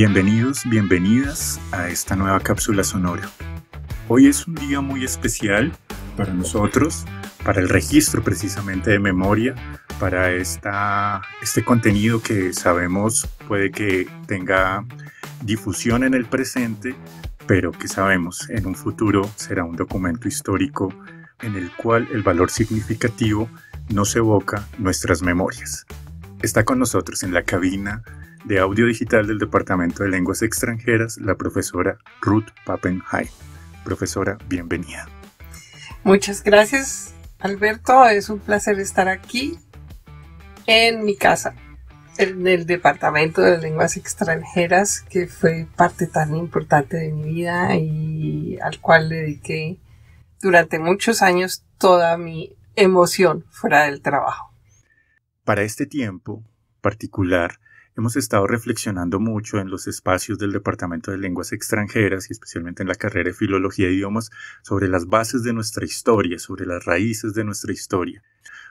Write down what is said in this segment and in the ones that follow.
Bienvenidos, bienvenidas a esta nueva cápsula sonora. Hoy es un día muy especial para nosotros, para el registro precisamente de memoria, para este contenido que sabemos puede que tenga difusión en el presente, pero que sabemos en un futuro será un documento histórico en el cual el valor significativo nos evoca nuestras memorias. Está con nosotros en la cabina de audio digital del Departamento de Lenguas Extranjeras la profesora Ruth Pappenheim. Profesora, bienvenida. Muchas gracias, Alberto. Es un placer estar aquí en mi casa, en el Departamento de Lenguas Extranjeras, que fue parte tan importante de mi vida y al cual le dediqué durante muchos años toda mi emoción fuera del trabajo. Para este tiempo particular, hemos estado reflexionando mucho en los espacios del Departamento de Lenguas Extranjeras y especialmente en la carrera de Filología de Idiomas sobre las bases de nuestra historia, sobre las raíces de nuestra historia.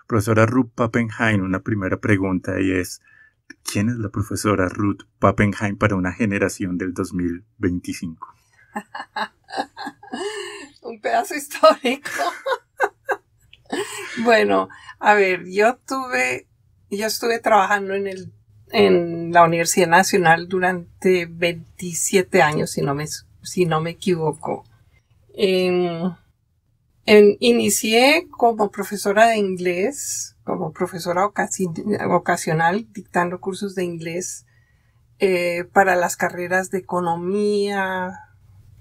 Profesora Ruth Pappenheim, una primera pregunta y es, ¿quién es la profesora Ruth Pappenheim para una generación del 2025? Un pedazo histórico. Bueno, a ver, yo estuve trabajando en la Universidad Nacional durante 27 años, si no me equivoco. Inicié como profesora de inglés, como profesora ocasional, dictando cursos de inglés para las carreras de economía,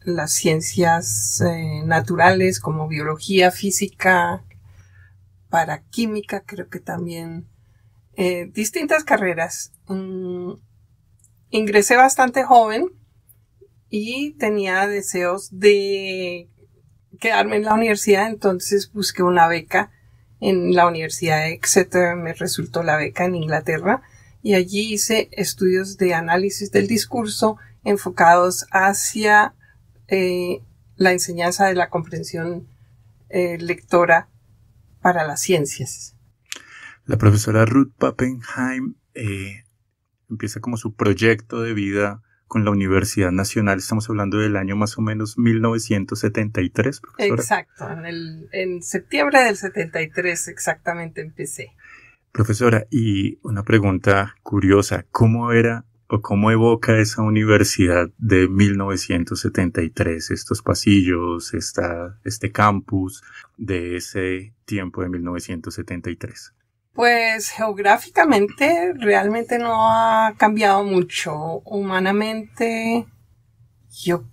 las ciencias naturales como biología, física, para química, creo que también. Distintas carreras. Ingresé bastante joven y tenía deseos de quedarme en la universidad, entonces busqué una beca en la Universidad de Exeter, me resultó la beca en Inglaterra y allí hice estudios de análisis del discurso enfocados hacia la enseñanza de la comprensión lectora para las ciencias. La profesora Ruth Pappenheim empieza como su proyecto de vida con la Universidad Nacional. Estamos hablando del año más o menos 1973, profesora. Exacto, en septiembre del 73 exactamente empecé. Profesora, y una pregunta curiosa, ¿cómo era o cómo evoca esa universidad de 1973, estos pasillos, este campus de ese tiempo de 1973? Pues geográficamente realmente no ha cambiado mucho. Humanamente, yo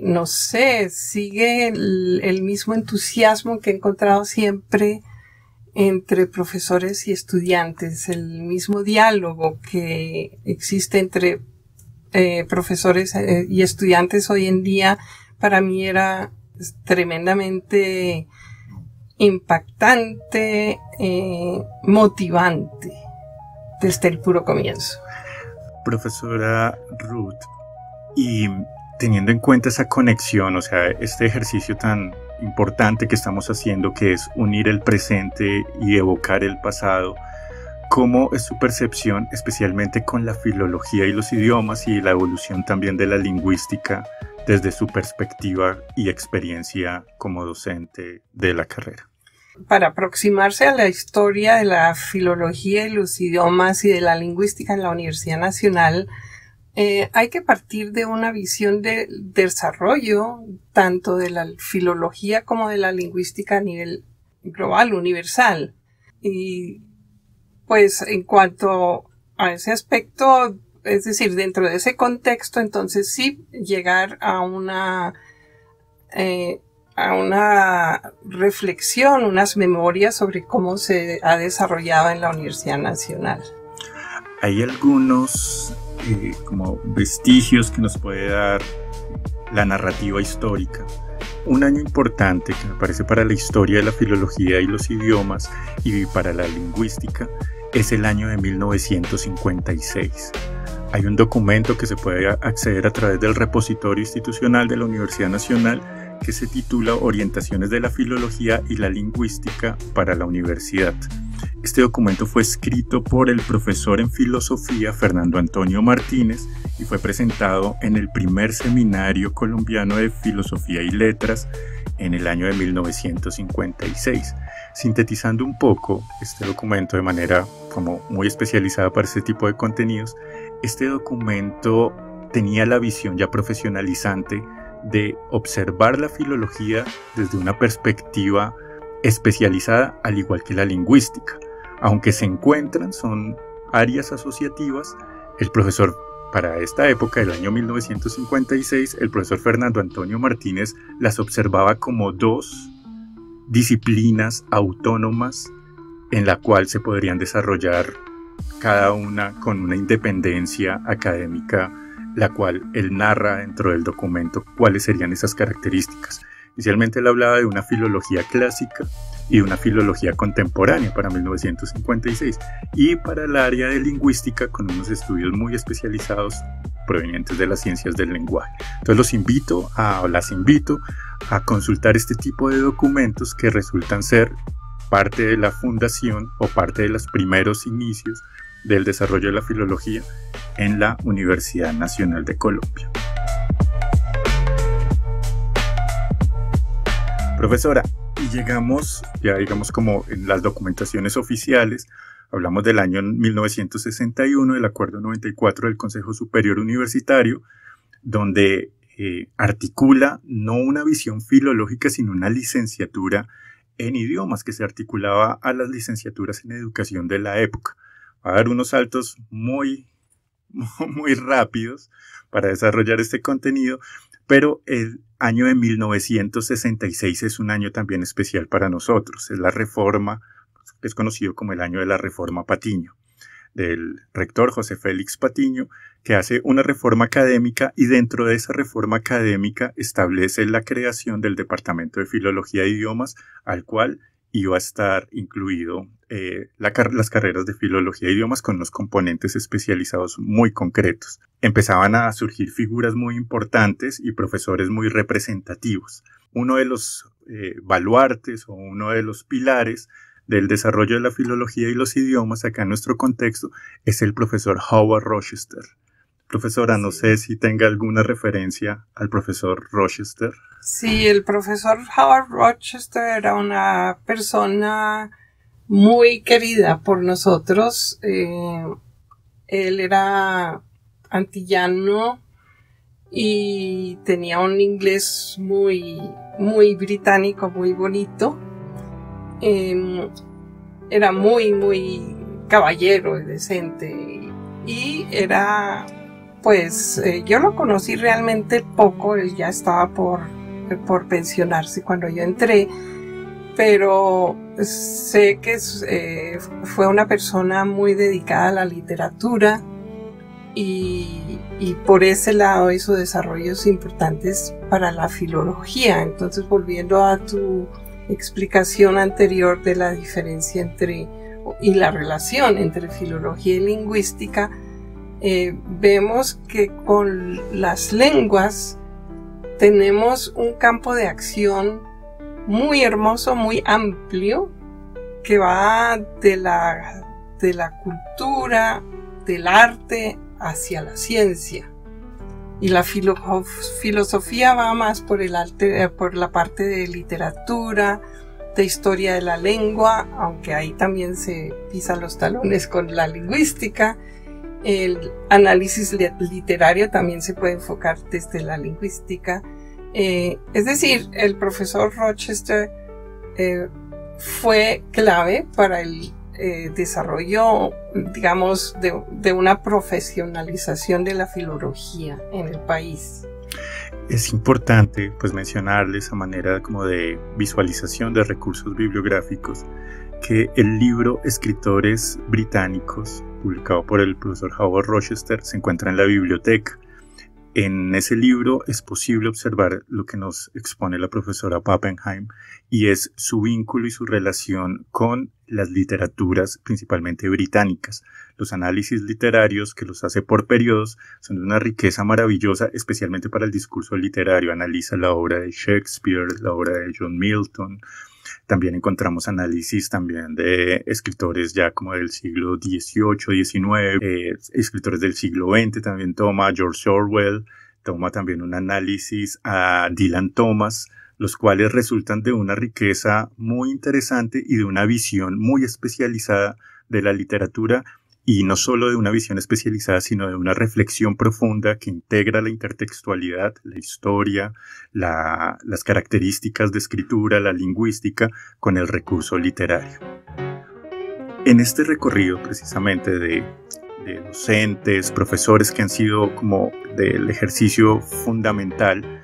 no sé, sigue el mismo entusiasmo que he encontrado siempre entre profesores y estudiantes, el mismo diálogo que existe entre profesores y estudiantes hoy en día, para mí era tremendamente impactante, motivante desde el puro comienzo. Profesora Ruth, y teniendo en cuenta esa conexión, o sea, este ejercicio tan importante que estamos haciendo, que es unir el presente y evocar el pasado, ¿cómo es su percepción, especialmente con la filología y los idiomas y la evolución también de la lingüística desde su perspectiva y experiencia como docente de la carrera? Para aproximarse a la historia de la filología y los idiomas y de la lingüística en la Universidad Nacional, hay que partir de una visión de desarrollo tanto de la filología como de la lingüística a nivel global, universal. Y pues en cuanto a ese aspecto, es decir, dentro de ese contexto, entonces sí llegar a una reflexión, unas memorias sobre cómo se ha desarrollado en la Universidad Nacional. Hay algunos como vestigios que nos puede dar la narrativa histórica. Un año importante que me parece para la historia de la filología y los idiomas y para la lingüística es el año de 1956. Hay un documento que se puede acceder a través del repositorio institucional de la Universidad Nacional que se titula Orientaciones de la Filología y la Lingüística para la Universidad, Este documento fue escrito por el profesor en filosofía Fernando Antonio Martínez y fue presentado en el primer seminario colombiano de filosofía y letras en el año de 1956. Sintetizando un poco este documento de manera como muy especializada para este tipo de contenidos, este documento tenía la visión ya profesionalizante de observar la filología desde una perspectiva especializada, al igual que la lingüística. Aunque se encuentran, son áreas asociativas, el profesor, para esta época, del año 1956, el profesor Fernando Antonio Martínez las observaba como dos disciplinas autónomas en la cual se podrían desarrollar cada una con una independencia académica, la cual él narra dentro del documento cuáles serían esas características. Inicialmente él hablaba de una filología clásica y de una filología contemporánea para 1956, y para el área de lingüística con unos estudios muy especializados provenientes de las ciencias del lenguaje. Entonces las invito a consultar este tipo de documentos que resultan ser parte de la fundación o parte de los primeros inicios del desarrollo de la filología en la Universidad Nacional de Colombia. Profesora, y llegamos ya digamos como en las documentaciones oficiales, hablamos del año 1961, del Acuerdo 94 del Consejo Superior Universitario, donde articula no una visión filológica, sino una licenciatura en idiomas que se articulaba a las licenciaturas en educación de la época. Va a dar unos saltos muy rápidos para desarrollar este contenido, pero el año de 1966 es un año también especial para nosotros. Es la reforma, que es conocido como el año de la Reforma Patiño, del rector José Félix Patiño, que hace una reforma académica y dentro de esa reforma académica establece la creación del Departamento de Filología e Idiomas, al cual iba a estar incluido las carreras de Filología e Idiomas con unos componentes especializados muy concretos. Empezaban a surgir figuras muy importantes y profesores muy representativos. Uno de los baluartes o uno de los pilares del desarrollo de la filología y los idiomas acá en nuestro contexto es el profesor Howard Rochester. Profesora, no sé si tenga alguna referencia al profesor Rochester. Sí, el profesor Howard Rochester era una persona muy querida por nosotros. Él era antillano y tenía un inglés muy británico, muy bonito. Era muy caballero y decente, y era, pues, yo lo conocí realmente poco. Él ya estaba por pensionarse cuando yo entré, pero sé que fue una persona muy dedicada a la literatura y por ese lado hizo desarrollos importantes para la filología. Entonces, volviendo a tu explicación anterior de la diferencia y la relación entre filología y lingüística, vemos que con las lenguas tenemos un campo de acción muy hermoso, muy amplio, que va de la cultura, del arte hacia la ciencia. Y la filosofía va más por la parte de literatura, de historia de la lengua, aunque ahí también se pisan los talones con la lingüística. El análisis literario también se puede enfocar desde la lingüística. Es decir, el profesor Rochester fue clave para el desarrollo, digamos, de una profesionalización de la filología en el país. Es importante pues mencionarle esa manera como de visualización de recursos bibliográficos, que el libro Escritores Británicos, publicado por el profesor Howard Rochester, se encuentra en la biblioteca. En ese libro es posible observar lo que nos expone la profesora Pappenheim, y es su vínculo y su relación con las literaturas principalmente británicas. Los análisis literarios, que los hace por periodos, son de una riqueza maravillosa, especialmente para el discurso literario. Analiza la obra de Shakespeare, la obra de John Milton, También encontramos análisis también de escritores ya como del siglo XVIII, XIX, escritores del siglo XX también toma, George Orwell, toma también un análisis a Dylan Thomas, los cuales resultan de una riqueza muy interesante y de una visión muy especializada de la literatura, y no solo de una visión especializada, sino de una reflexión profunda que integra la intertextualidad, la historia, las características de escritura, la lingüística, con el recurso literario. En este recorrido precisamente de docentes, profesores que han sido como del ejercicio fundamental,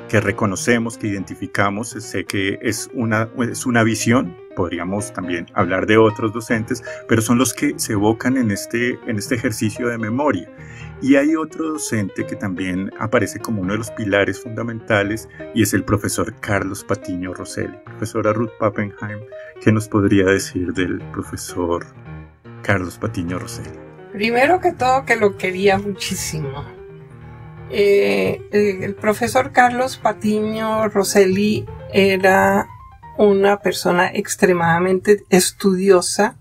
que reconocemos, que identificamos, sé que es una visión, podríamos también hablar de otros docentes, pero son los que se evocan en este ejercicio de memoria. Y hay otro docente que también aparece como uno de los pilares fundamentales, y es el profesor Carlos Patiño Rosselli. Profesora Ruth Pappenheim, ¿qué nos podría decir del profesor Carlos Patiño Rosselli? Primero que todo, que lo quería muchísimo. El profesor Carlos Patiño Rosselli era una persona extremadamente estudiosa,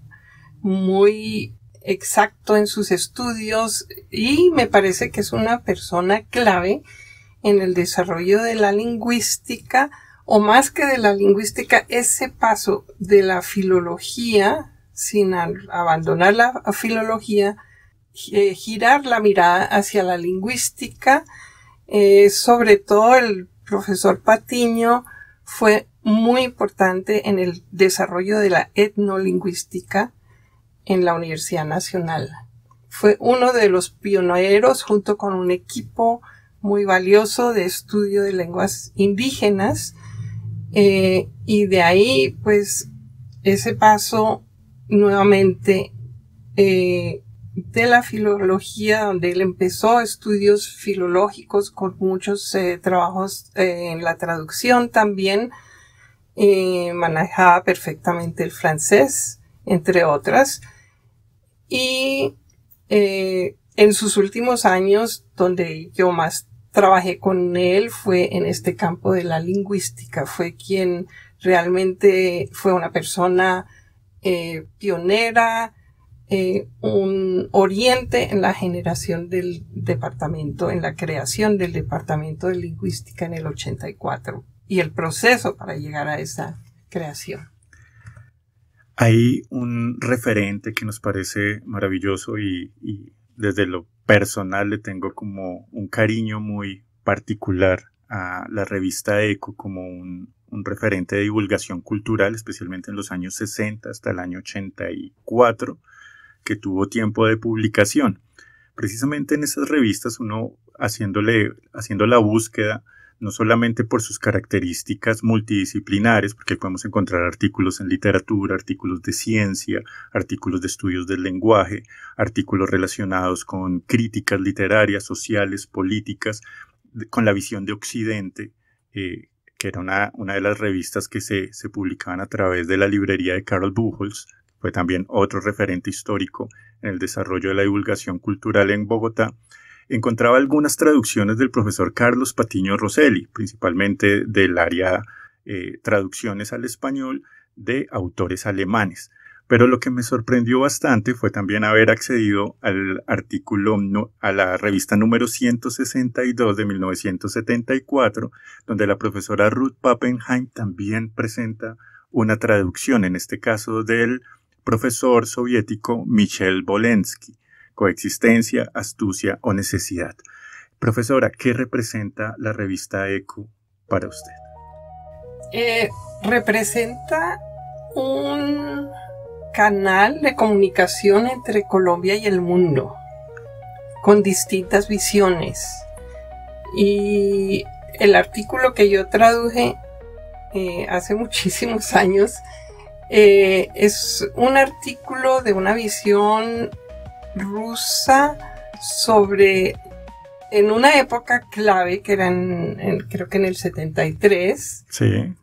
muy exacto en sus estudios, y me parece que es una persona clave en el desarrollo de la lingüística, o más que de la lingüística, ese paso de la filología, sin abandonar la filología, girar la mirada hacia la lingüística. Sobre todo el profesor Patiño fue muy importante en el desarrollo de la etnolingüística en la Universidad Nacional. Fue uno de los pioneros, junto con un equipo muy valioso de estudio de lenguas indígenas, y de ahí pues ese paso nuevamente de la filología, donde él empezó estudios filológicos con muchos trabajos en la traducción también, manejaba perfectamente el francés, entre otras, y en sus últimos años, donde yo más trabajé con él, fue en este campo de la lingüística. Fue quien realmente fue una persona pionera, un oriente en la generación del departamento, en la creación del departamento de lingüística en el 84 y el proceso para llegar a esa creación. Hay un referente que nos parece maravilloso y desde lo personal le tengo como un cariño muy particular a la revista Eco como un referente de divulgación cultural, especialmente en los años 60 hasta el año 84, que tuvo tiempo de publicación. Precisamente en esas revistas uno haciendo la búsqueda, no solamente por sus características multidisciplinares, porque podemos encontrar artículos en literatura, artículos de ciencia, artículos de estudios del lenguaje, artículos relacionados con críticas literarias, sociales, políticas, con la visión de Occidente, que era una de las revistas que se publicaban a través de la librería de Carl Buchholz. Fue también otro referente histórico en el desarrollo de la divulgación cultural en Bogotá. Encontraba algunas traducciones del profesor Carlos Patiño Rosselli, principalmente del área traducciones al español de autores alemanes. Pero lo que me sorprendió bastante fue también haber accedido al artículo, a la revista número 162 de 1974, donde la profesora Ruth Pappenheim también presenta una traducción, en este caso del profesor soviético Michel Bolensky, Coexistencia, astucia o necesidad. Profesora, ¿qué representa la revista Eco para usted? Representa un canal de comunicación entre Colombia y el mundo, con distintas visiones. Y el artículo que yo traduje hace muchísimos años es un artículo de una visión rusa sobre, en una época clave que era creo que en el 73, sí,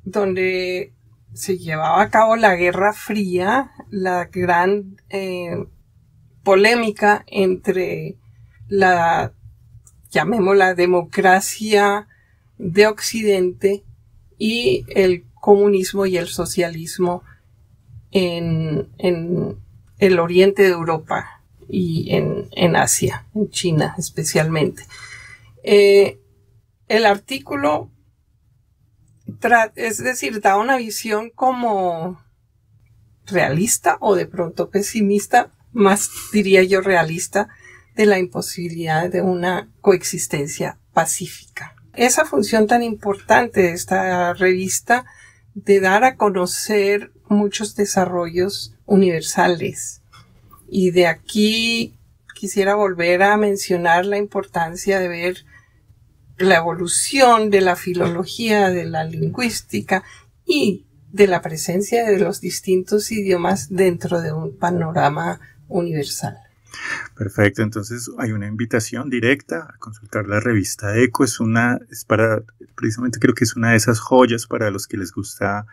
donde se llevaba a cabo la Guerra Fría, la gran polémica entre llamémosla democracia de Occidente y el comunismo y el socialismo en el oriente de Europa y en Asia, en China especialmente. El artículo, es decir, da una visión como realista o de pronto pesimista, más diría yo realista, de la imposibilidad de una coexistencia pacífica. Esa función tan importante de esta revista de dar a conocer muchos desarrollos universales. Y de aquí quisiera volver a mencionar la importancia de ver la evolución de la filología, de la lingüística y de la presencia de los distintos idiomas dentro de un panorama universal. Perfecto, entonces hay una invitación directa a consultar la revista ECO. Precisamente creo que es una de esas joyas para los que les gusta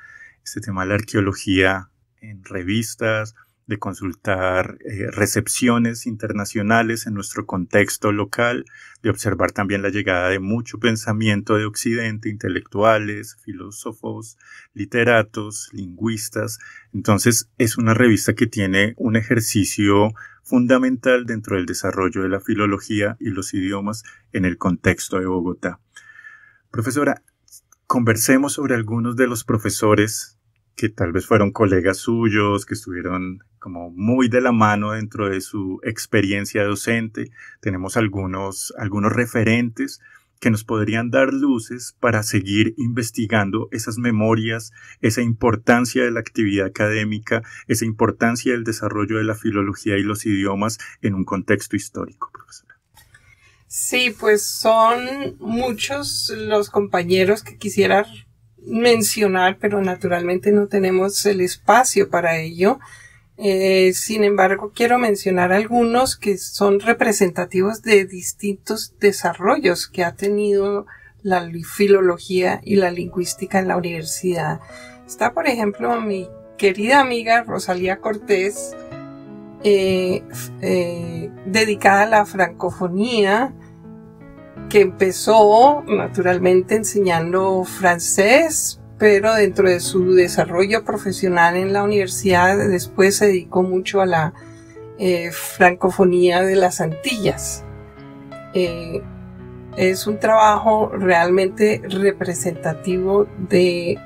este tema de la arqueología en revistas, de consultar recepciones internacionales en nuestro contexto local, de observar también la llegada de mucho pensamiento de Occidente, intelectuales, filósofos, literatos, lingüistas. Entonces es una revista que tiene un ejercicio fundamental dentro del desarrollo de la filología y los idiomas en el contexto de Bogotá. Profesora, conversemos sobre algunos de los profesores que tal vez fueron colegas suyos, que estuvieron como muy de la mano dentro de su experiencia docente. Tenemos algunos referentes que nos podrían dar luces para seguir investigando esas memorias, esa importancia de la actividad académica, esa importancia del desarrollo de la filología y los idiomas en un contexto histórico, profesora. Sí, pues son muchos los compañeros que quisiera mencionar, pero naturalmente no tenemos el espacio para ello. Sin embargo, quiero mencionar algunos que son representativos de distintos desarrollos que ha tenido la filología y la lingüística en la universidad. Está, por ejemplo, mi querida amiga Rosalía Cortés, dedicada a la francofonía, que empezó naturalmente enseñando francés, pero dentro de su desarrollo profesional en la universidad después se dedicó mucho a la francofonía de las Antillas. Es un trabajo realmente representativo de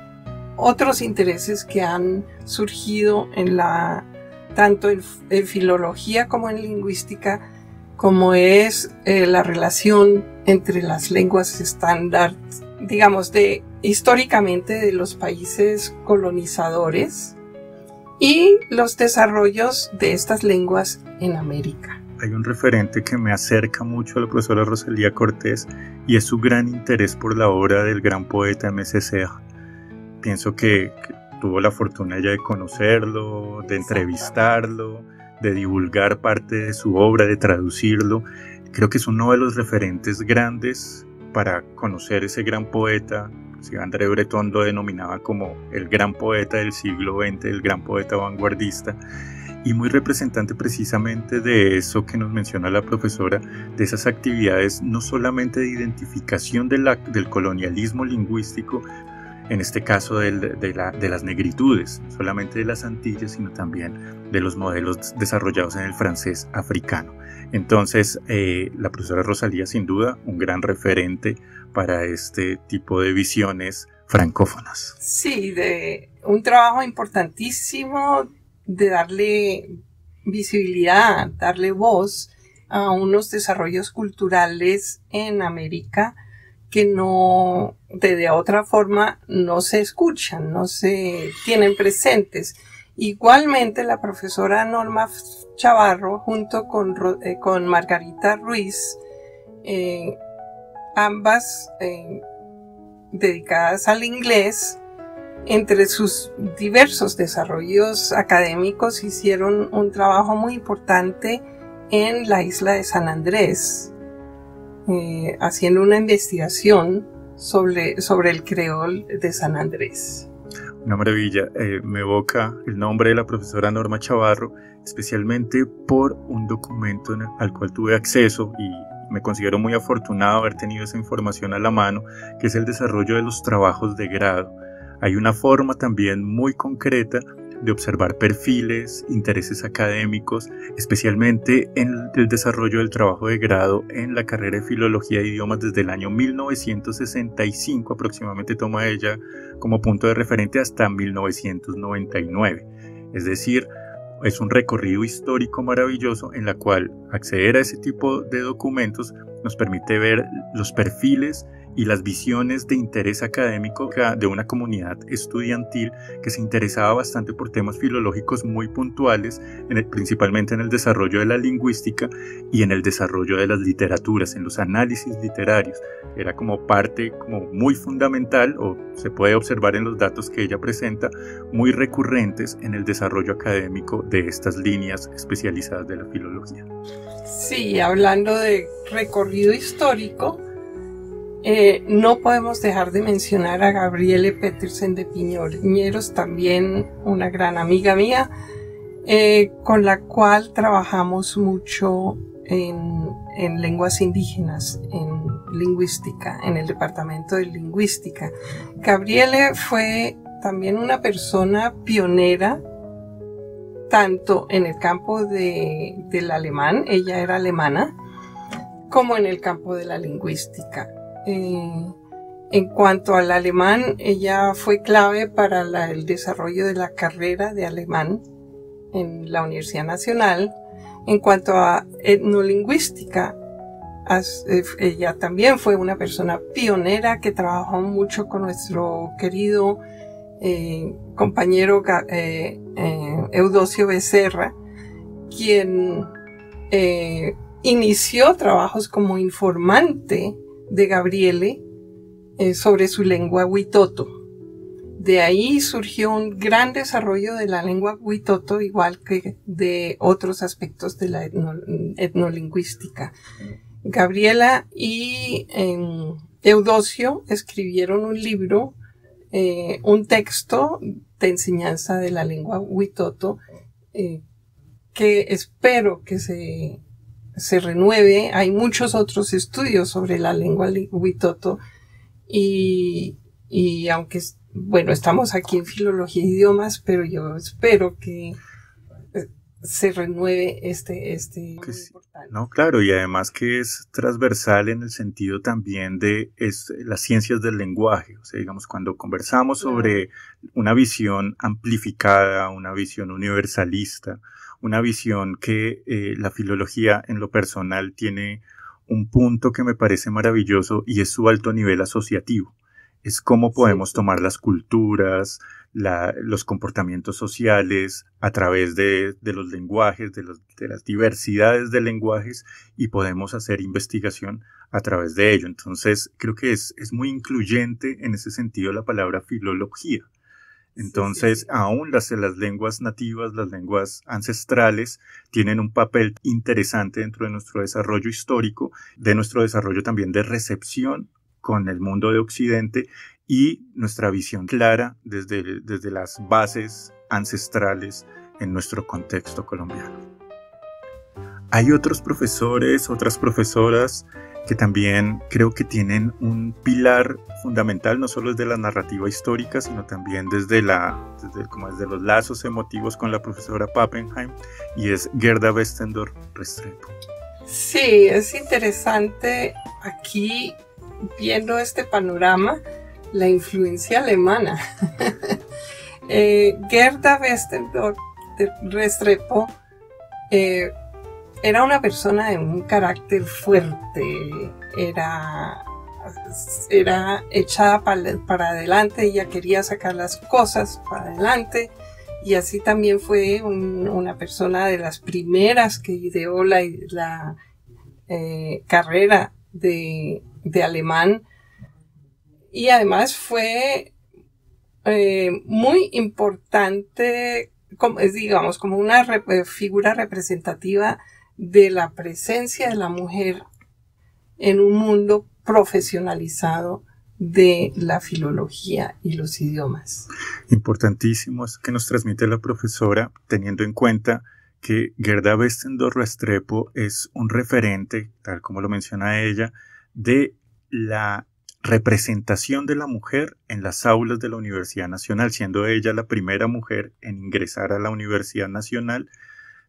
otros intereses que han surgido tanto en filología como en lingüística, como es la relación entre las lenguas estándar, digamos, históricamente de los países colonizadores y los desarrollos de estas lenguas en América. Hay un referente que me acerca mucho a la profesora Rosalía Cortés y es su gran interés por la obra del gran poeta Aimé Césaire. Pienso que tuvo la fortuna ella de conocerlo, de entrevistarlo, de divulgar parte de su obra, de traducirlo. Creo que es uno de los referentes grandes para conocer ese gran poeta. André Breton lo denominaba como el gran poeta del siglo XX, el gran poeta vanguardista, y muy representante precisamente de eso que nos menciona la profesora, de esas actividades no solamente de identificación del colonialismo lingüístico, en este caso de las negritudes, no solamente de las Antillas, sino también de los modelos desarrollados en el francés africano. Entonces, la profesora Rosalía, sin duda, un gran referente para este tipo de visiones francófonas. Sí, de un trabajo importantísimo de darle visibilidad, darle voz a unos desarrollos culturales en América que de otra forma no se escuchan, no se tienen presentes. Igualmente la profesora Norma Chavarro junto con Margarita Ruiz, ambas dedicadas al inglés, entre sus diversos desarrollos académicos hicieron un trabajo muy importante en la isla de San Andrés, haciendo una investigación sobre el creol de San Andrés. Una maravilla. Me evoca el nombre de la profesora Norma Chavarro, especialmente por un documento al cual tuve acceso y me considero muy afortunado haber tenido esa información a la mano, que es el desarrollo de los trabajos de grado Hay una forma también muy concreta de observar perfiles, intereses académicos, especialmente en el desarrollo del trabajo de grado en la carrera de Filología de Idiomas desde el año 1965 aproximadamente toma ella como punto de referente hasta 1999. Es decir, es un recorrido histórico maravilloso en la cual acceder a ese tipo de documentos nos permite ver los perfiles y las visiones de interés académico de una comunidad estudiantil que se interesaba bastante por temas filológicos muy puntuales, principalmente en el desarrollo de la lingüística y en el desarrollo de las literaturas, en los análisis literarios. Era como parte como muy fundamental, o se puede observar en los datos que ella presenta, muy recurrentes en el desarrollo académico de estas líneas especializadas de la filología. Sí, hablando de recorrido histórico, no podemos dejar de mencionar a Gabriele Petersen de Piñeros, también una gran amiga mía, con la cual trabajamos mucho en lenguas indígenas, en lingüística, en el departamento de lingüística. Gabriele fue también una persona pionera, tanto en el campo del alemán, ella era alemana, como en el campo de la lingüística. En cuanto al alemán, ella fue clave para el desarrollo de la carrera de alemán en la Universidad Nacional. En cuanto a etnolingüística, ella también fue una persona pionera que trabajó mucho con nuestro querido compañero Eudosio Becerra, quien inició trabajos como informante de Gabriele sobre su lengua huitoto. De ahí surgió un gran desarrollo de la lengua huitoto, igual que de otros aspectos de la etnolingüística. Gabriela y Eudosio escribieron un libro, un texto de enseñanza de la lengua huitoto, que espero que se renueve. Hay muchos otros estudios sobre la lengua huitoto y aunque, bueno, estamos aquí en Filología de Idiomas, pero yo espero que se renueve este muy importante. No, claro, y además que es transversal en el sentido también de las ciencias del lenguaje. O sea, digamos, cuando conversamos sobre una visión amplificada, una visión universalista, una visión que la filología en lo personal tiene un punto que me parece maravilloso y es su alto nivel asociativo. Es cómo podemos tomar las culturas, los comportamientos sociales a través de los lenguajes, de las diversidades de lenguajes, y podemos hacer investigación a través de ello. Entonces, creo que es muy incluyente en ese sentido la palabra filología. Entonces, aún las lenguas nativas, las lenguas ancestrales, tienen un papel interesante dentro de nuestro desarrollo histórico, de nuestro desarrollo también de recepción con el mundo de Occidente y nuestra visión clara desde las bases ancestrales en nuestro contexto colombiano. Hay otros profesores, otras profesoras que también creo que tienen un pilar fundamental, no solo desde la narrativa histórica, sino también desde los lazos emotivos con la profesora Pappenheim, y es Gerda Westendorf Restrepo. Sí, es interesante aquí, viendo este panorama, la influencia alemana. Gerda Westendorf Restrepo era una persona de un carácter fuerte, era echada para adelante, ella quería sacar las cosas para adelante, y así también fue una persona de las primeras que ideó la carrera de alemán, y además fue muy importante, como una figura representativa de la presencia de la mujer en un mundo profesionalizado de la filología y los idiomas. Importantísimo es que nos transmite la profesora, teniendo en cuenta que Gerda Westendorf Restrepo es un referente, tal como lo menciona ella, de la representación de la mujer en las aulas de la Universidad Nacional, siendo ella la primera mujer en ingresar a la Universidad Nacional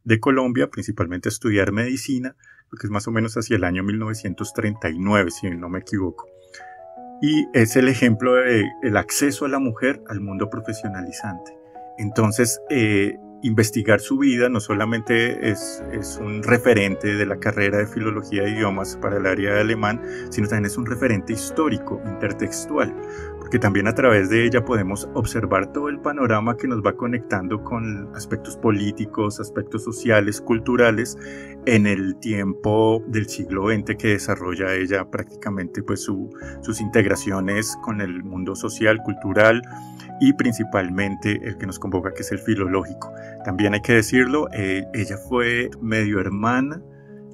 de Colombia, principalmente a estudiar medicina, que es más o menos hacia el año 1939, si no me equivoco. Y es el ejemplo del acceso a la mujer al mundo profesionalizante. Entonces, investigar su vida no solamente es un referente de la carrera de filología de idiomas para el área de alemán, sino también es un referente histórico, intertextual, porque también a través de ella podemos observar todo el panorama que nos va conectando con aspectos políticos, aspectos sociales, culturales, en el tiempo del siglo XX que desarrolla ella prácticamente pues sus integraciones con el mundo social, cultural, y principalmente el que nos convoca, que es el filológico. También hay que decirlo, ella fue medio hermana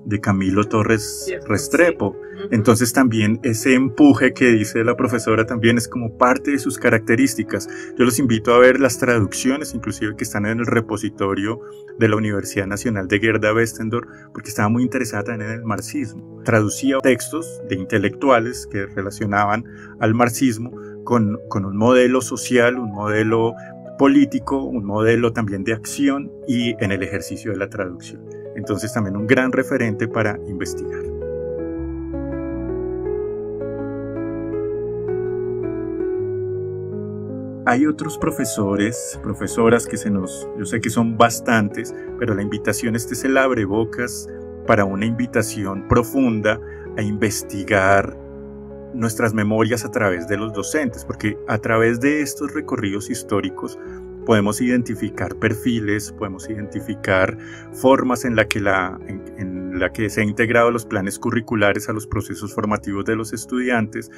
de Camilo Torres Restrepo. Sí. Entonces también ese empuje que dice la profesora también es como parte de sus características. Yo los invito a ver las traducciones, inclusive que están en el repositorio de la Universidad Nacional de Gerda Westendorf, porque estaba muy interesada también en el marxismo. Traducía textos de intelectuales que relacionaban al marxismo con un modelo social, un modelo político, un modelo también de acción y en el ejercicio de la traducción. Entonces también un gran referente para investigar. Hay otros profesores, profesoras que yo sé que son bastantes, pero la invitación, este es el abrebocas para una invitación profunda a investigar nuestras memorias a través de los docentes, porque a través de estos recorridos históricos podemos identificar perfiles, podemos identificar formas en la que se han integrado los planes curriculares a los procesos formativos de los estudiantes,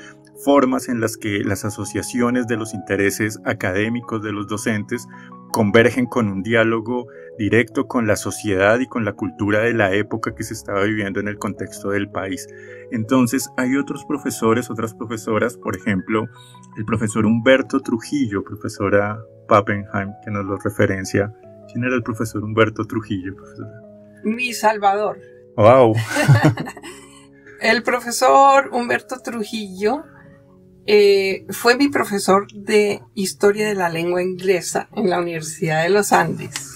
formas en las que las asociaciones de los intereses académicos de los docentes convergen con un diálogo directo con la sociedad y con la cultura de la época que se estaba viviendo en el contexto del país. Entonces hay otros profesores, otras profesoras, por ejemplo, el profesor Humberto Trujillo, profesora Pappenheim, que nos lo referencia. ¿Quién era el profesor Humberto Trujillo, profesora? Mi Salvador. ¡Wow! El profesor Humberto Trujillo fue mi profesor de Historia de la Lengua Inglesa en la Universidad de los Andes.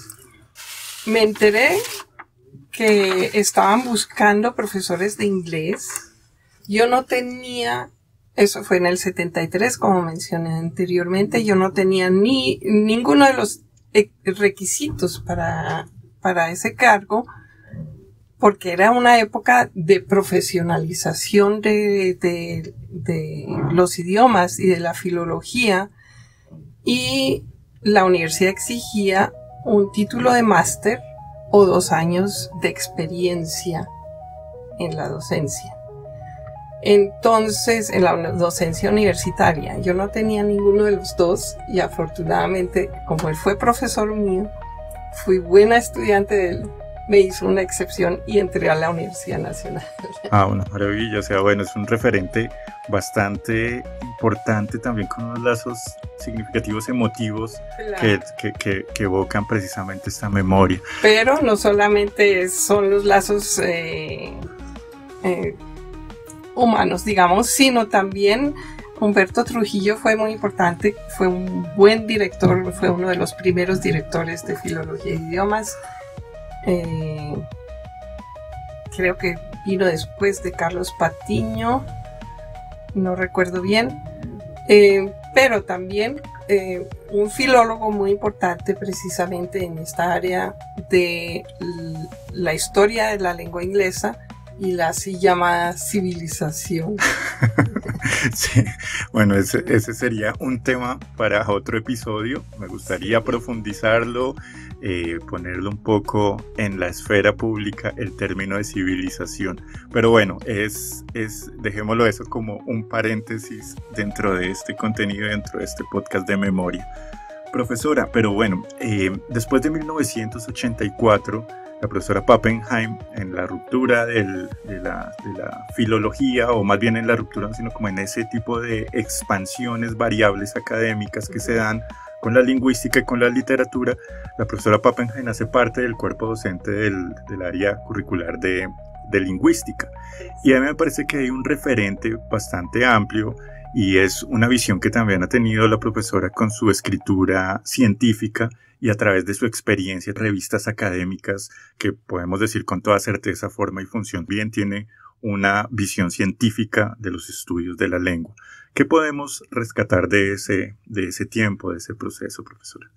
Me enteré que estaban buscando profesores de inglés. Yo no tenía, eso fue en el 73, como mencioné anteriormente, yo no tenía ninguno de los requisitos para ese cargo, porque era una época de profesionalización de los idiomas y de la filología, y la universidad exigía un título de máster o 2 años de experiencia en la docencia. Entonces, en la docencia universitaria, yo no tenía ninguno de los dos, y afortunadamente, como él fue profesor mío, fui buena estudiante de él, me hizo una excepción y entré a la Universidad Nacional. Una maravilla, o sea, bueno, es un referente bastante importante también con unos lazos significativos emotivos, claro, que evocan precisamente esta memoria. Pero no solamente son los lazos humanos, digamos, sino también Humberto Trujillo fue muy importante, fue un buen director, fue uno de los primeros directores de filología e idiomas. Creo que vino después de Carlos Patiño, no recuerdo bien, pero también un filólogo muy importante precisamente en esta área de la historia de la lengua inglesa y la así llamada civilización. Sí, bueno, ese sería un tema para otro episodio. Me gustaría profundizarlo, ponerlo un poco en la esfera pública, el término de civilización. Pero bueno, dejémoslo eso como un paréntesis dentro de este contenido, dentro de este podcast de memoria. Profesora, pero bueno, después de 1984, la profesora Pappenheim, en la ruptura de la filología, o más bien en la ruptura, no, sino como en ese tipo de expansiones variables académicas que se dan con la lingüística y con la literatura, la profesora Pappenheim hace parte del cuerpo docente del área curricular de de lingüística. Y a mí me parece que hay un referente bastante amplio y es una visión que también ha tenido la profesora con su escritura científica y a través de su experiencia en revistas académicas, que podemos decir con toda certeza, forma y función bien tiene una visión científica de los estudios de la lengua. ¿Qué podemos rescatar de ese tiempo, de ese proceso, profesora?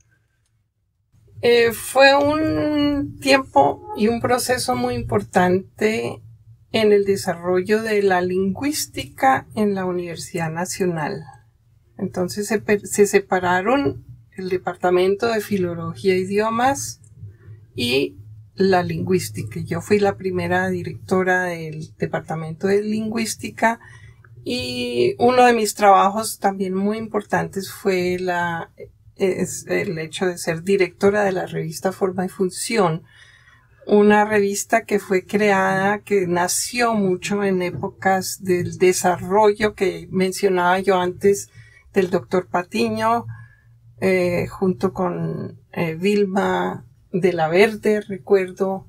Fue un tiempo y un proceso muy importante en el desarrollo de la lingüística en la Universidad Nacional. Entonces se separaron el Departamento de Filología e Idiomas y la lingüística. Yo fui la primera directora del Departamento de Lingüística y uno de mis trabajos también muy importantes fue el hecho de ser directora de la revista Forma y Función, una revista que fue creada, que nació mucho en épocas del desarrollo que mencionaba yo antes del doctor Patiño, junto con Vilma de la Verde, recuerdo,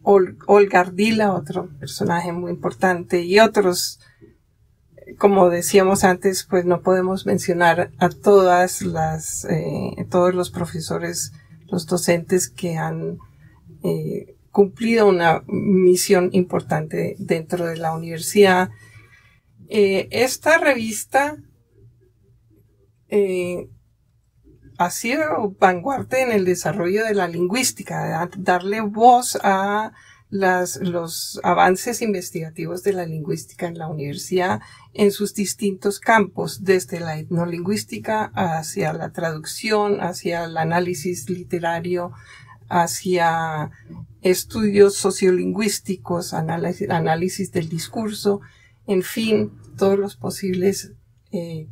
Olga Ardila, otro personaje muy importante, y otros. Como decíamos antes, pues no podemos mencionar a todos los profesores, los docentes que han cumplido una misión importante dentro de la universidad. Esta revista ha sido vanguardia en el desarrollo de la lingüística, darle voz a los avances investigativos de la lingüística en la universidad en sus distintos campos, desde la etnolingüística hacia la traducción, hacia el análisis literario, hacia estudios sociolingüísticos, análisis del discurso, en fin, todos los posibles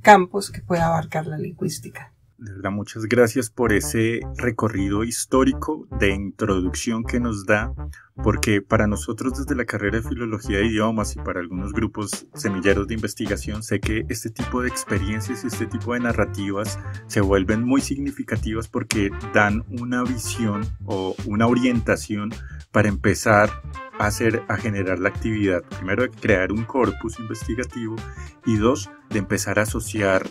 campos que pueda abarcar la lingüística. De verdad, muchas gracias por ese recorrido histórico de introducción que nos da, porque para nosotros desde la carrera de Filología de Idiomas y para algunos grupos semilleros de investigación, sé que este tipo de experiencias y este tipo de narrativas se vuelven muy significativas porque dan una visión o una orientación para empezar a generar la actividad, primero de crear un corpus investigativo y dos, de empezar a asociar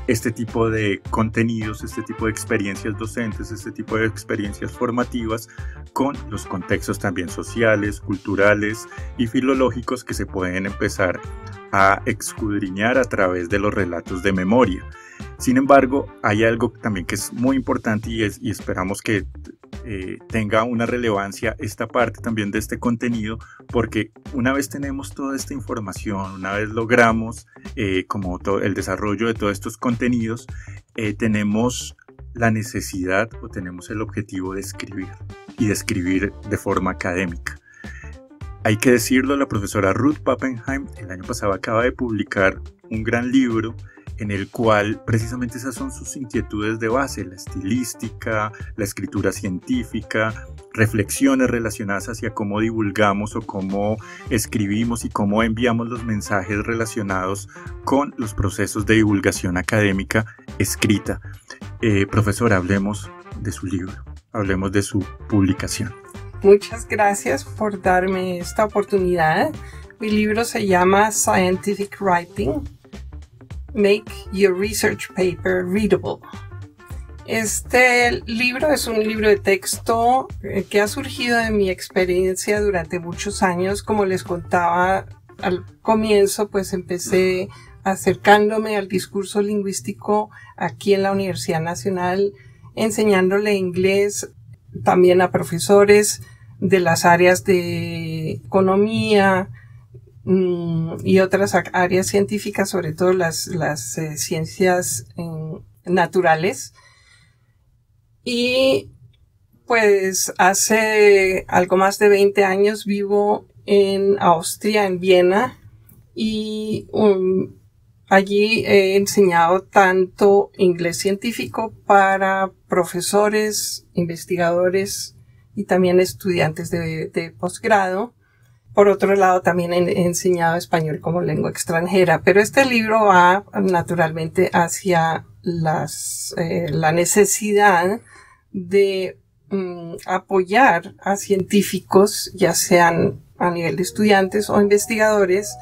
este tipo de contenidos, este tipo de experiencias docentes, este tipo de experiencias formativas con los contextos también sociales, culturales y filológicos que se pueden empezar a escudriñar a través de los relatos de memoria. Sin embargo, hay algo también que es muy importante y esperamos que tenga una relevancia esta parte también de este contenido, porque una vez tenemos toda esta información, una vez logramos como el desarrollo de todos estos contenidos, tenemos la necesidad o tenemos el objetivo de escribir y de escribir de forma académica. Hay que decirlo, la profesora Ruth Pappenheim el año pasado acaba de publicar un gran libro en el cual precisamente esas son sus inquietudes de base, la estilística, la escritura científica, reflexiones relacionadas hacia cómo divulgamos o cómo escribimos y cómo enviamos los mensajes relacionados con los procesos de divulgación académica escrita. Profesora, hablemos de su libro, hablemos de su publicación. Muchas gracias por darme esta oportunidad. Mi libro se llama Scientific Writing. Make Your Research Paper Readable. Este libro es un libro de texto que ha surgido de mi experiencia durante muchos años. Como les contaba al comienzo, pues empecé acercándome al discurso lingüístico aquí en la Universidad Nacional, enseñándole inglés también a profesores de las áreas de economía, y otras áreas científicas, sobre todo las ciencias naturales. Y pues hace algo más de 20 años vivo en Austria, en Viena, y allí he enseñado tanto inglés científico para profesores, investigadores y también estudiantes de posgrado. Por otro lado, también he enseñado español como lengua extranjera, pero este libro va naturalmente hacia la necesidad de apoyar a científicos, ya sean a nivel de estudiantes o investigadores,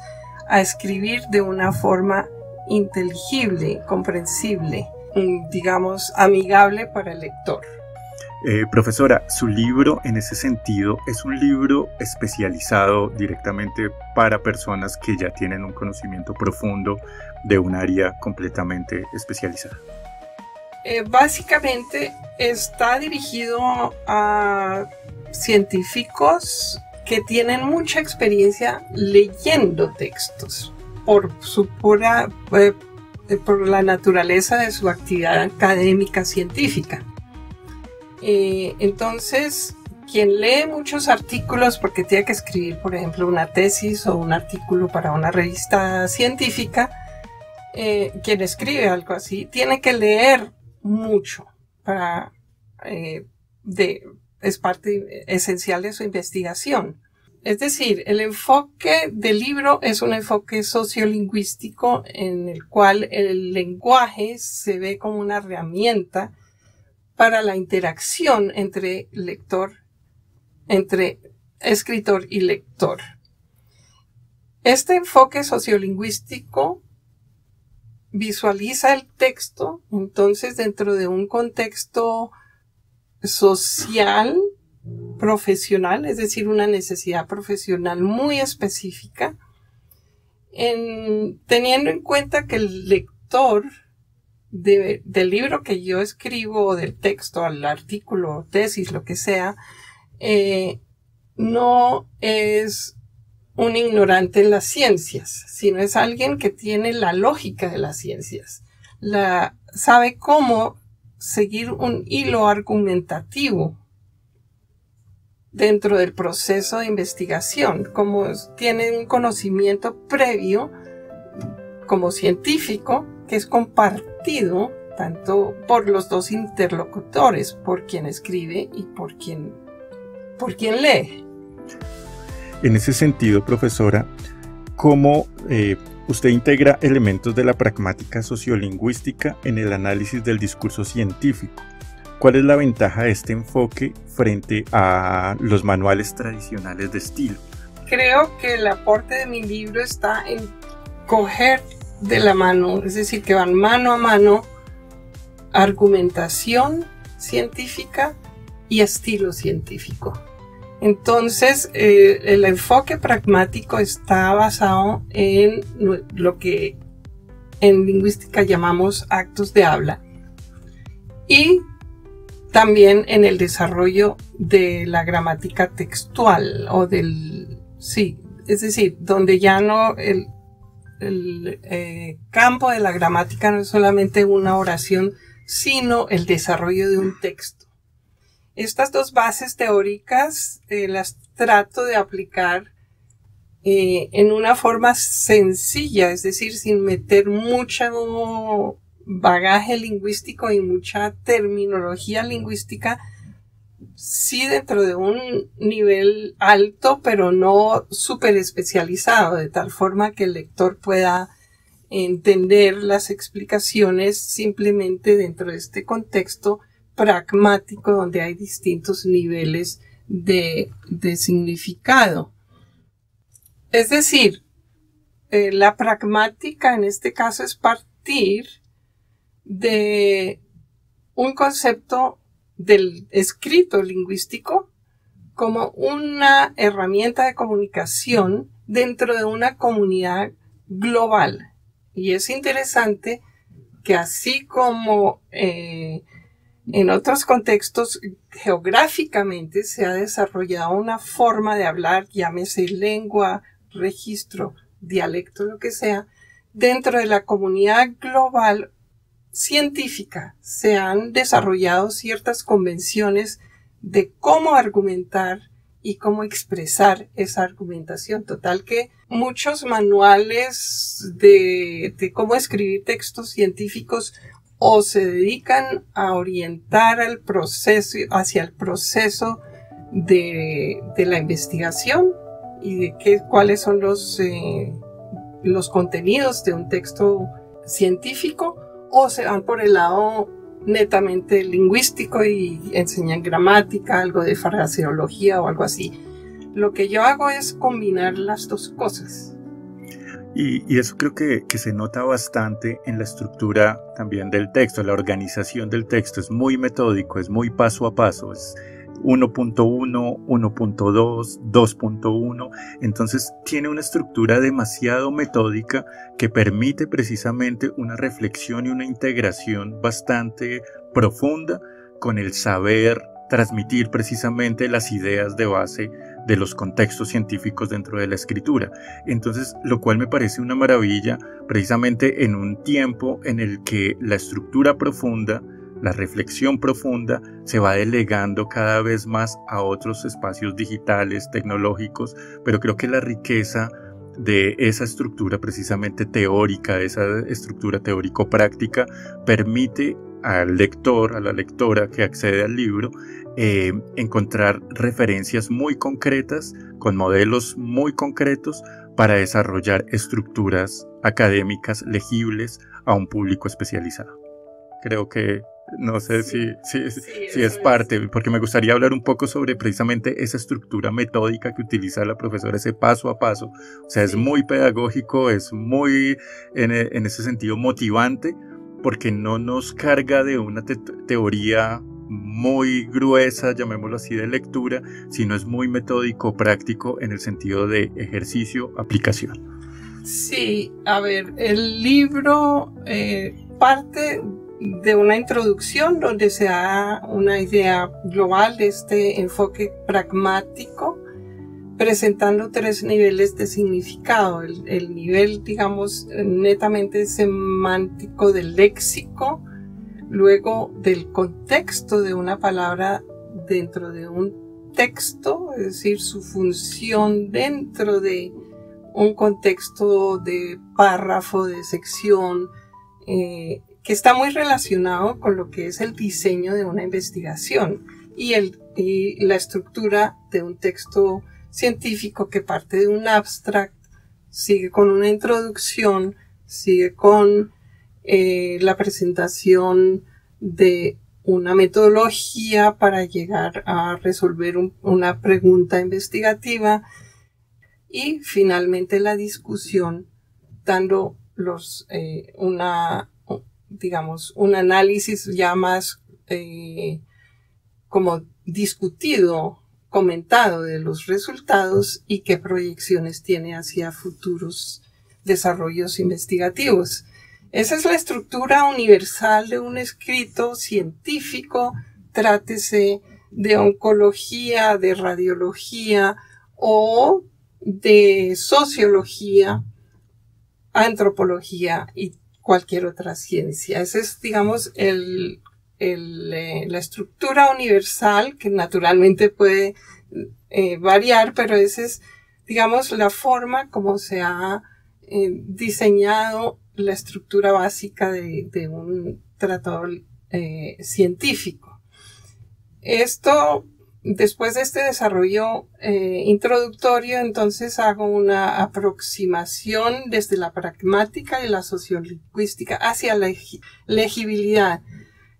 a escribir de una forma inteligible, comprensible, digamos, amigable para el lector. Profesora, su libro en ese sentido es un libro especializado directamente para personas que ya tienen un conocimiento profundo de un área completamente especializada. Básicamente está dirigido a científicos que tienen mucha experiencia leyendo textos por la naturaleza de su actividad académica científica. Entonces, quien lee muchos artículos porque tiene que escribir, por ejemplo, una tesis o un artículo para una revista científica, quien escribe algo así, tiene que leer mucho es parte esencial de su investigación. Es decir, el enfoque del libro es un enfoque sociolingüístico en el cual el lenguaje se ve como una herramienta para la interacción entre escritor y lector. Este enfoque sociolingüístico visualiza el texto, entonces, dentro de un contexto social, profesional, es decir, una necesidad profesional muy específica, teniendo en cuenta que el lector del libro que yo escribo, o del texto, al artículo, tesis, lo que sea, no es un ignorante en las ciencias, sino es alguien que tiene la lógica de las ciencias, sabe cómo seguir un hilo argumentativo dentro del proceso de investigación, como tiene un conocimiento previo como científico que es compartido tanto por los dos interlocutores, por quien escribe y por quien lee. En ese sentido, profesora, ¿cómo usted integra elementos de la pragmática sociolingüística en el análisis del discurso científico? ¿Cuál es la ventaja de este enfoque frente a los manuales tradicionales de estilo? Creo que el aporte de mi libro está en coger de la mano, es decir, que van mano a mano argumentación científica y estilo científico. Entonces, el enfoque pragmático está basado en lo que en lingüística llamamos actos de habla y también en el desarrollo de la gramática textual es decir, donde ya no el campo de la gramática no es solamente una oración, sino el desarrollo de un texto. Estas dos bases teóricas las trato de aplicar en una forma sencilla, es decir, sin meter mucho bagaje lingüístico y mucha terminología lingüística, sí dentro de un nivel alto, pero no súper especializado, de tal forma que el lector pueda entender las explicaciones simplemente dentro de este contexto pragmático donde hay distintos niveles de significado. Es decir, la pragmática en este caso es partir de un concepto del escrito lingüístico como una herramienta de comunicación dentro de una comunidad global. Y es interesante que así como en otros contextos geográficamente se ha desarrollado una forma de hablar, llámese lengua, registro, dialecto, lo que sea, dentro de la comunidad global científica se han desarrollado ciertas convenciones de cómo argumentar y cómo expresar esa argumentación. Total que muchos manuales de cómo escribir textos científicos o se dedican a orientar al proceso, hacia el proceso de la investigación y de cuáles son los contenidos de un texto científico, o se van por el lado netamente lingüístico y enseñan gramática, algo de fraseología o algo así. Lo que yo hago es combinar las dos cosas. Y eso creo que se nota bastante en la estructura también del texto, la organización del texto. Es muy metódico, es muy paso a paso, es 1.1, 1.2, 2.1. Entonces tiene una estructura demasiado metódica que permite precisamente una reflexión y una integración bastante profunda con el saber transmitir precisamente las ideas de base de los contextos científicos dentro de la escritura. Entonces, lo cual me parece una maravilla, precisamente en un tiempo en el que la estructura profunda, la reflexión profunda, se va delegando cada vez más a otros espacios digitales, tecnológicos, pero creo que la riqueza de esa estructura precisamente teórica, de esa estructura teórico-práctica, permite al lector, a la lectora que accede al libro, encontrar referencias muy concretas, con modelos muy concretos, para desarrollar estructuras académicas legibles a un público especializado. Creo que, no sé si es parte, porque me gustaría hablar un poco sobre precisamente esa estructura metódica que utiliza la profesora, ese paso a paso. O sea, es muy pedagógico, es muy, en ese sentido, motivante, porque no nos carga de una teoría muy gruesa, llamémoslo así, de lectura, sino es muy metódico, práctico en el sentido de ejercicio, aplicación. Sí, a ver, el libro parte de una introducción donde se da una idea global de este enfoque pragmático, presentando 3 niveles de significado. El nivel, digamos, netamente semántico del léxico, luego del contexto de una palabra dentro de un texto, es decir, su función dentro de un contexto de párrafo, de sección, que está muy relacionado con lo que es el diseño de una investigación y la estructura de un texto científico que parte de un abstract, sigue con una introducción, sigue con la presentación de una metodología para llegar a resolver una pregunta investigativa y finalmente la discusión, dando un análisis ya más como discutido, comentado de los resultados y qué proyecciones tiene hacia futuros desarrollos investigativos. Esa es la estructura universal de un escrito científico, trátese de oncología, de radiología o de sociología, antropología y cualquier otra ciencia. Esa es, digamos, la estructura universal, que naturalmente puede variar, pero esa es, digamos, la forma como se ha diseñado la estructura básica de un tratado científico. Esto, después de este desarrollo introductorio, entonces hago una aproximación desde la pragmática y la sociolingüística hacia la legibilidad.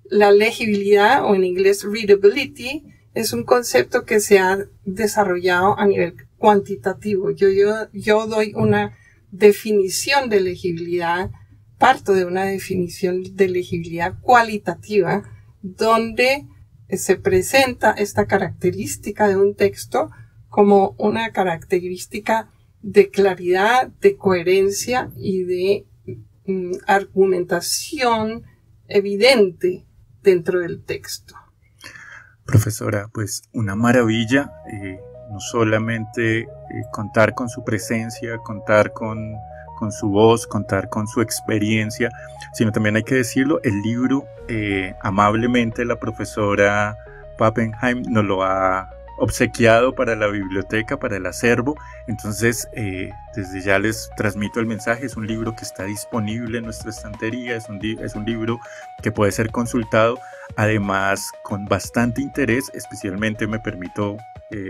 La legibilidad, o en inglés readability, es un concepto que se ha desarrollado a nivel cuantitativo. Yo doy una definición de legibilidad, parto de una definición de legibilidad cualitativa, donde se presenta esta característica de un texto como una característica de claridad, de coherencia y de argumentación evidente dentro del texto. Profesora, pues una maravilla, no solamente contar con su presencia, contar con su voz, contar con su experiencia, sino también hay que decirlo, el libro amablemente la profesora Pappenheim nos lo ha obsequiado para la biblioteca, para el acervo. Entonces desde ya les transmito el mensaje. Es un libro que está disponible en nuestra estantería, es un libro que puede ser consultado, además con bastante interés. Especialmente me permito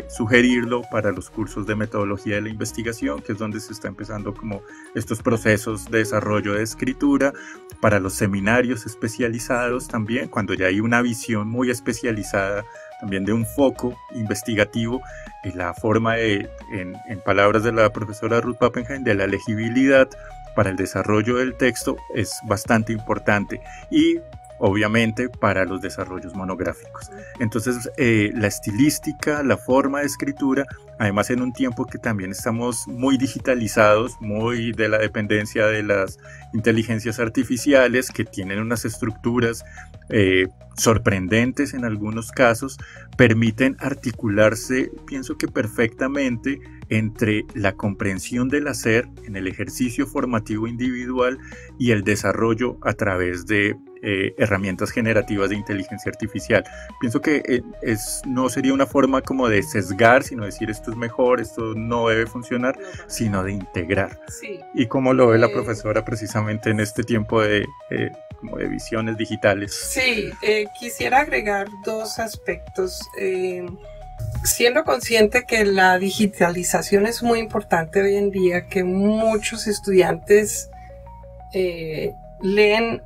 sugerirlo para los cursos de metodología de la investigación, que es donde se está empezando como estos procesos de desarrollo de escritura, para los seminarios especializados también, cuando ya hay una visión muy especializada también de un foco investigativo, y la forma en palabras de la profesora Ruth Pappenheim, de la legibilidad para el desarrollo del texto es bastante importante, y obviamente para los desarrollos monográficos. Entonces la estilística, la forma de escritura, además en un tiempo que también estamos muy digitalizados, muy de la dependencia de las inteligencias artificiales, que tienen unas estructuras sorprendentes en algunos casos, permiten articularse, pienso que perfectamente, entre la comprensión del hacer en el ejercicio formativo individual y el desarrollo a través de herramientas generativas de inteligencia artificial. Pienso que no sería una forma como de sesgar, sino decir esto es mejor, esto no debe funcionar, sino de integrar. Sí. ¿Y cómo lo ve la profesora precisamente en este tiempo como de visiones digitales? Sí, quisiera agregar dos aspectos. Siendo consciente que la digitalización es muy importante hoy en día, que muchos estudiantes leen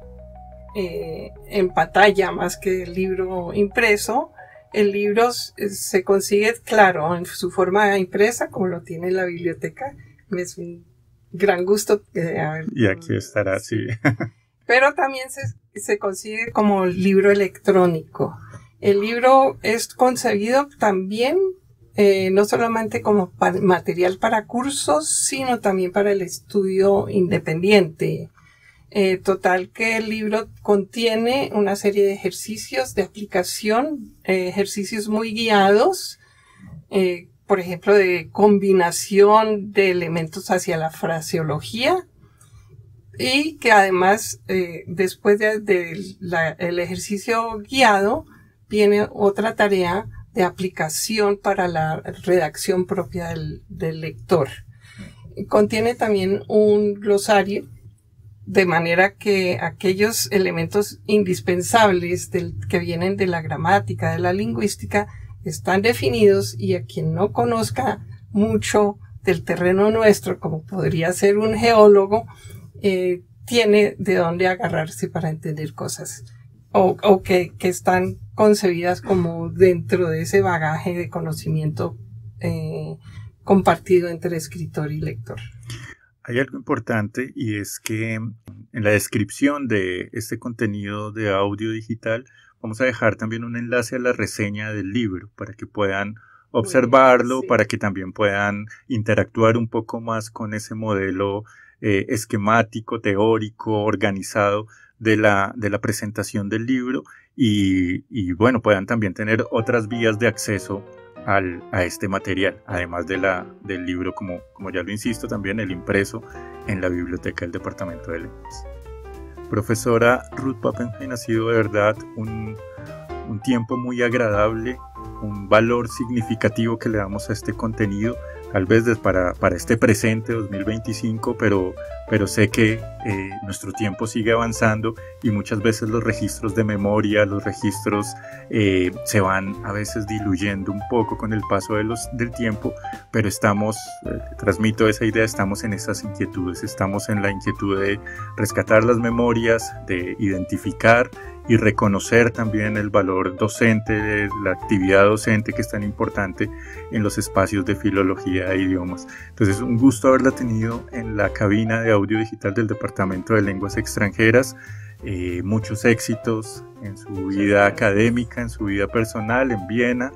en pantalla más que el libro impreso. El libro se consigue, claro, en su forma impresa, como lo tiene la biblioteca. Es un gran gusto. Y aquí estará, sí. Pero también se consigue como libro electrónico. El libro es concebido también no solamente como material para cursos, sino también para el estudio independiente. Total que el libro contiene una serie de ejercicios de aplicación, ejercicios muy guiados, por ejemplo, de combinación de elementos hacia la fraseología, y que además, después del ejercicio guiado, viene otra tarea de aplicación para la redacción propia del lector. Contiene también un glosario, de manera que aquellos elementos indispensables que vienen de la gramática, de la lingüística, están definidos, y a quien no conozca mucho del terreno nuestro, como podría ser un geólogo, tiene de dónde agarrarse para entender cosas, o que están concebidas como dentro de ese bagaje de conocimiento compartido entre escritor y lector. Hay algo importante, y es que en la descripción de este contenido de audio digital vamos a dejar también un enlace a la reseña del libro para que puedan observarlo, sí, para que también puedan interactuar un poco más con ese modelo esquemático, teórico, organizado de la presentación del libro, y bueno, puedan también tener otras vías de acceso a este material, además del libro, como ya lo insisto, también el impreso en la biblioteca del Departamento de Lenguas. Profesora Ruth Pappenheim, ha sido de verdad un tiempo muy agradable, un valor significativo que le damos a este contenido, tal vez para este presente 2025, pero sé que nuestro tiempo sigue avanzando, y muchas veces los registros de memoria, los registros se van a veces diluyendo un poco con el paso del tiempo, pero transmito esa idea, estamos en esas inquietudes, estamos en la inquietud de rescatar las memorias, de identificar y reconocer también el valor docente, de la actividad docente, que es tan importante en los espacios de filología e idiomas. Entonces, un gusto haberla tenido en la cabina de audio digital del Departamento de Lenguas Extranjeras. Muchos éxitos en su vida académica, en su vida personal en Viena,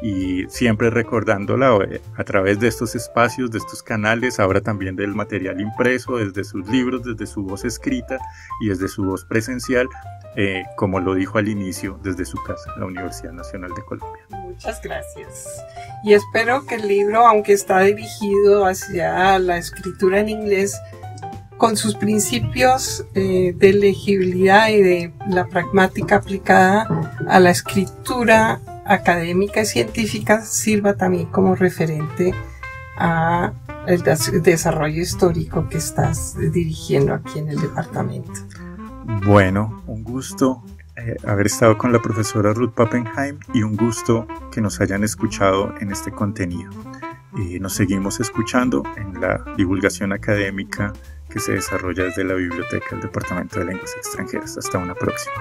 y siempre recordándola a través de estos espacios, de estos canales, ahora también del material impreso, desde sus libros, desde su voz escrita y desde su voz presencial, como lo dijo al inicio, desde su casa, la Universidad Nacional de Colombia. Muchas gracias. Y espero que el libro, aunque está dirigido hacia la escritura en inglés, con sus principios de legibilidad y de la pragmática aplicada a la escritura académica y científica, sirva también como referente a el desarrollo histórico que estás dirigiendo aquí en el departamento. Bueno, un gusto haber estado con la profesora Ruth Pappenheim, y un gusto que nos hayan escuchado en este contenido. Nos seguimos escuchando en la divulgación académica que se desarrolla desde la biblioteca del Departamento de Lenguas Extranjeras. Hasta una próxima.